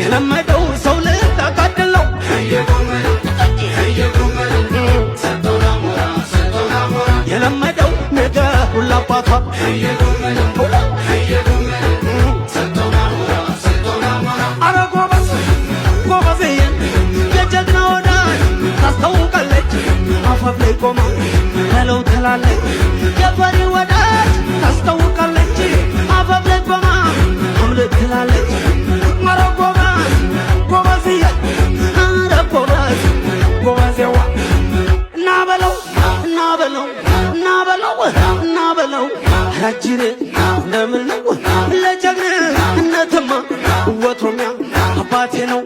የለመደው ሰው ልታጋድለው የለመደው ነገር ሁላ አባቷ አረ ጎበዝ ጎበዝዬ የጀግና ወዳጅ ታስታውቃለች አፋፍ ላይ ቆማ በለው ትላለች የፈሪ ወዳጅ ታስታውቃለች አፋፍ ላይ ቆማ አምልክ ትላለች አረ ጎበዝ ጎበዝዬ አረ ጎበዝ ጎበዜዋ እናበለው እናበለው እናበለው እናበለው ረጅሬ እንደምን ነው ለጀግንነትማ ወትሮሚያ አባቴ ነው